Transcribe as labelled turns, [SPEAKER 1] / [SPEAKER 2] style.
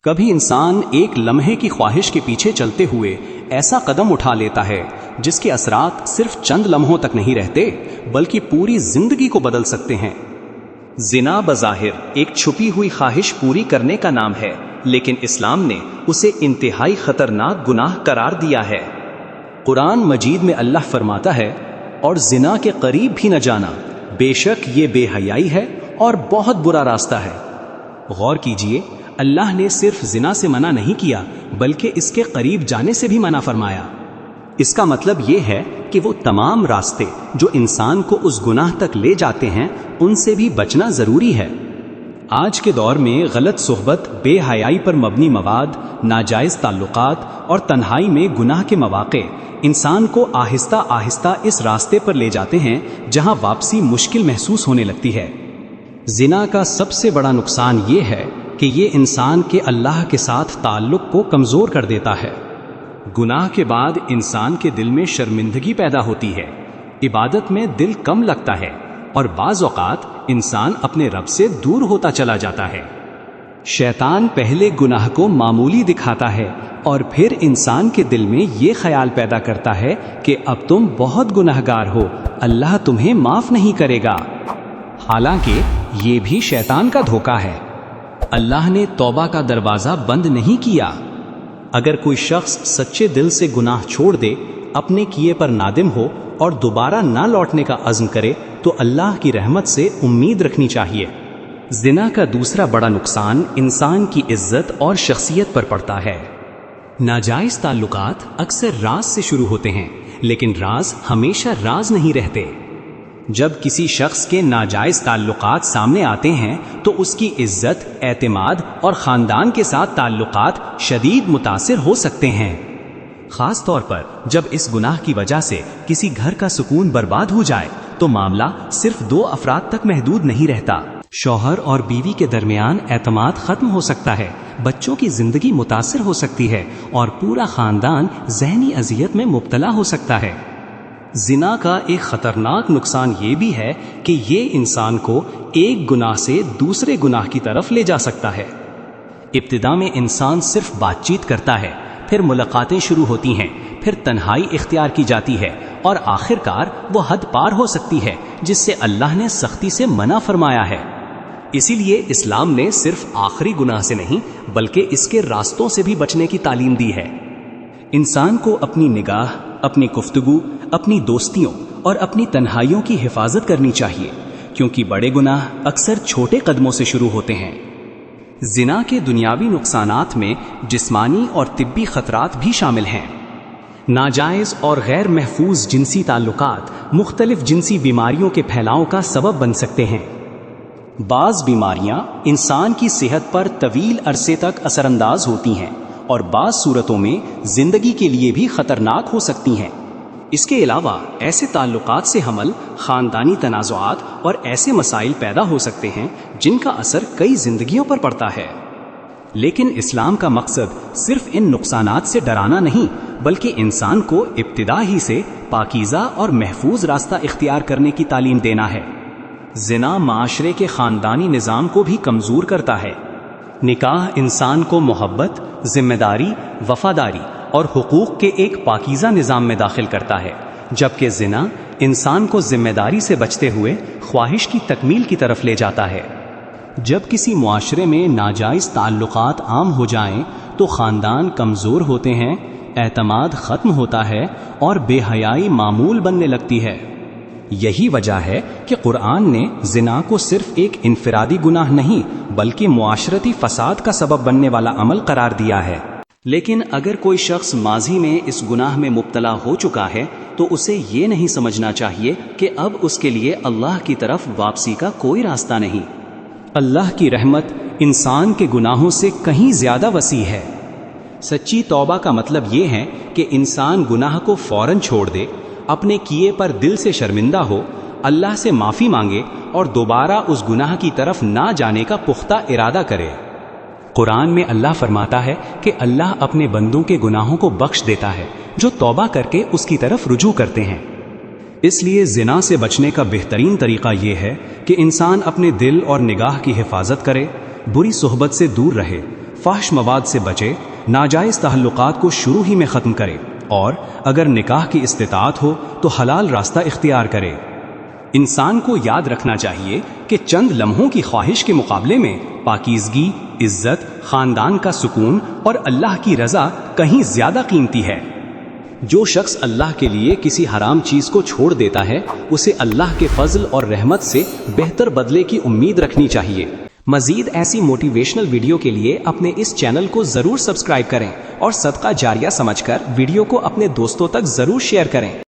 [SPEAKER 1] کبھی انسان ایک لمحے کی خواہش کے پیچھے چلتے ہوئے ایسا قدم اٹھا لیتا ہے جس کے اثرات صرف چند لمحوں تک نہیں رہتے بلکہ پوری زندگی کو بدل سکتے ہیں۔ زنا بظاہر ایک چھپی ہوئی خواہش پوری کرنے کا نام ہے، لیکن اسلام نے اسے انتہائی خطرناک گناہ قرار دیا ہے۔ قرآن مجید میں اللہ فرماتا ہے، اور زنا کے قریب بھی نہ جانا، بے شک یہ بے حیائی ہے اور بہت برا راستہ ہے۔ غور کیجئے، اللہ نے صرف زنا سے منع نہیں کیا بلکہ اس کے قریب جانے سے بھی منع فرمایا۔ اس کا مطلب یہ ہے کہ وہ تمام راستے جو انسان کو اس گناہ تک لے جاتے ہیں ان سے بھی بچنا ضروری ہے۔ آج کے دور میں غلط صحبت، بے حیائی پر مبنی مواد، ناجائز تعلقات اور تنہائی میں گناہ کے مواقع انسان کو آہستہ آہستہ اس راستے پر لے جاتے ہیں جہاں واپسی مشکل محسوس ہونے لگتی ہے۔ زنا کا سب سے بڑا نقصان یہ ہے کہ یہ انسان کے اللہ کے ساتھ تعلق کو کمزور کر دیتا ہے۔ گناہ کے بعد انسان کے دل میں شرمندگی پیدا ہوتی ہے، عبادت میں دل کم لگتا ہے اور بعض اوقات انسان اپنے رب سے دور ہوتا چلا جاتا ہے۔ شیطان پہلے گناہ کو معمولی دکھاتا ہے اور پھر انسان کے دل میں یہ خیال پیدا کرتا ہے کہ اب تم بہت گناہگار ہو، اللہ تمہیں معاف نہیں کرے گا۔ حالانکہ یہ بھی شیطان کا دھوکہ ہے۔ اللہ نے توبہ کا دروازہ بند نہیں کیا۔ اگر کوئی شخص سچے دل سے گناہ چھوڑ دے، اپنے کیے پر نادم ہو اور دوبارہ نہ لوٹنے کا عزم کرے تو اللہ کی رحمت سے امید رکھنی چاہیے۔ زنا کا دوسرا بڑا نقصان انسان کی عزت اور شخصیت پر پڑتا ہے۔ ناجائز تعلقات اکثر راز سے شروع ہوتے ہیں، لیکن راز ہمیشہ راز نہیں رہتے۔ جب کسی شخص کے ناجائز تعلقات سامنے آتے ہیں تو اس کی عزت، اعتماد اور خاندان کے ساتھ تعلقات شدید متاثر ہو سکتے ہیں۔ خاص طور پر جب اس گناہ کی وجہ سے کسی گھر کا سکون برباد ہو جائے تو معاملہ صرف 2 افراد تک محدود نہیں رہتا۔ شوہر اور بیوی کے درمیان اعتماد ختم ہو سکتا ہے، بچوں کی زندگی متاثر ہو سکتی ہے اور پورا خاندان ذہنی اذیت میں مبتلا ہو سکتا ہے۔ زنا کا ایک خطرناک نقصان یہ بھی ہے کہ یہ انسان کو ایک گناہ سے دوسرے گناہ کی طرف لے جا سکتا ہے۔ ابتدا میں انسان صرف بات چیت کرتا ہے، پھر ملاقاتیں شروع ہوتی ہیں، پھر تنہائی اختیار کی جاتی ہے اور آخر کار وہ حد پار ہو سکتی ہے جس سے اللہ نے سختی سے منع فرمایا ہے۔ اسی لیے اسلام نے صرف آخری گناہ سے نہیں بلکہ اس کے راستوں سے بھی بچنے کی تعلیم دی ہے۔ انسان کو اپنی نگاہ، اپنی گفتگو، اپنی دوستیوں اور اپنی تنہائیوں کی حفاظت کرنی چاہیے، کیونکہ بڑے گناہ اکثر چھوٹے قدموں سے شروع ہوتے ہیں۔ زنا کے دنیاوی نقصانات میں جسمانی اور طبی خطرات بھی شامل ہیں۔ ناجائز اور غیر محفوظ جنسی تعلقات مختلف جنسی بیماریوں کے پھیلاؤ کا سبب بن سکتے ہیں۔ بعض بیماریاں انسان کی صحت پر طویل عرصے تک اثر انداز ہوتی ہیں اور بعض صورتوں میں زندگی کے لیے بھی خطرناک ہو سکتی ہیں۔ اس کے علاوہ ایسے تعلقات سے حمل، خاندانی تنازعات اور ایسے مسائل پیدا ہو سکتے ہیں جن کا اثر کئی زندگیوں پر پڑتا ہے۔ لیکن اسلام کا مقصد صرف ان نقصانات سے ڈرانا نہیں بلکہ انسان کو ابتدا ہی سے پاکیزہ اور محفوظ راستہ اختیار کرنے کی تعلیم دینا ہے۔ زنا معاشرے کے خاندانی نظام کو بھی کمزور کرتا ہے۔ نکاح انسان کو محبت، ذمہ داری، وفاداری اور حقوق کے ایک پاکیزہ نظام میں داخل کرتا ہے، جبکہ زنا انسان کو ذمہ داری سے بچتے ہوئے خواہش کی تکمیل کی طرف لے جاتا ہے۔ جب کسی معاشرے میں ناجائز تعلقات عام ہو جائیں تو خاندان کمزور ہوتے ہیں، اعتماد ختم ہوتا ہے اور بے حیائی معمول بننے لگتی ہے۔ یہی وجہ ہے کہ قرآن نے زنا کو صرف ایک انفرادی گناہ نہیں بلکہ معاشرتی فساد کا سبب بننے والا عمل قرار دیا ہے۔ لیکن اگر کوئی شخص ماضی میں اس گناہ میں مبتلا ہو چکا ہے تو اسے یہ نہیں سمجھنا چاہیے کہ اب اس کے لیے اللہ کی طرف واپسی کا کوئی راستہ نہیں۔ اللہ کی رحمت انسان کے گناہوں سے کہیں زیادہ وسیع ہے۔ سچی توبہ کا مطلب یہ ہے کہ انسان گناہ کو فوراً چھوڑ دے، اپنے کیے پر دل سے شرمندہ ہو، اللہ سے معافی مانگے اور دوبارہ اس گناہ کی طرف نہ جانے کا پختہ ارادہ کرے۔ قرآن میں اللہ فرماتا ہے کہ اللہ اپنے بندوں کے گناہوں کو بخش دیتا ہے جو توبہ کر کے اس کی طرف رجوع کرتے ہیں۔ اس لیے زنا سے بچنے کا بہترین طریقہ یہ ہے کہ انسان اپنے دل اور نگاہ کی حفاظت کرے، بری صحبت سے دور رہے، فحش مواد سے بچے، ناجائز تعلقات کو شروع ہی میں ختم کرے، اور اگر نکاح کی استطاعت ہو تو حلال راستہ اختیار کرے۔ انسان کو یاد رکھنا چاہیے کہ چند لمحوں کی خواہش کے مقابلے میں پاکیزگی، عزت، خاندان کا سکون اور اللہ کی رضا کہیں زیادہ قیمتی ہے۔ جو شخص اللہ کے لیے کسی حرام چیز کو چھوڑ دیتا ہے، اسے اللہ کے فضل اور رحمت سے بہتر بدلے کی امید رکھنی چاہیے۔ مزید ایسی موٹیویشنل ویڈیو کے لیے اپنے اس چینل کو ضرور سبسکرائب کریں اور صدقہ جاریہ سمجھ کر ویڈیو کو اپنے دوستوں تک ضرور شیئر کریں۔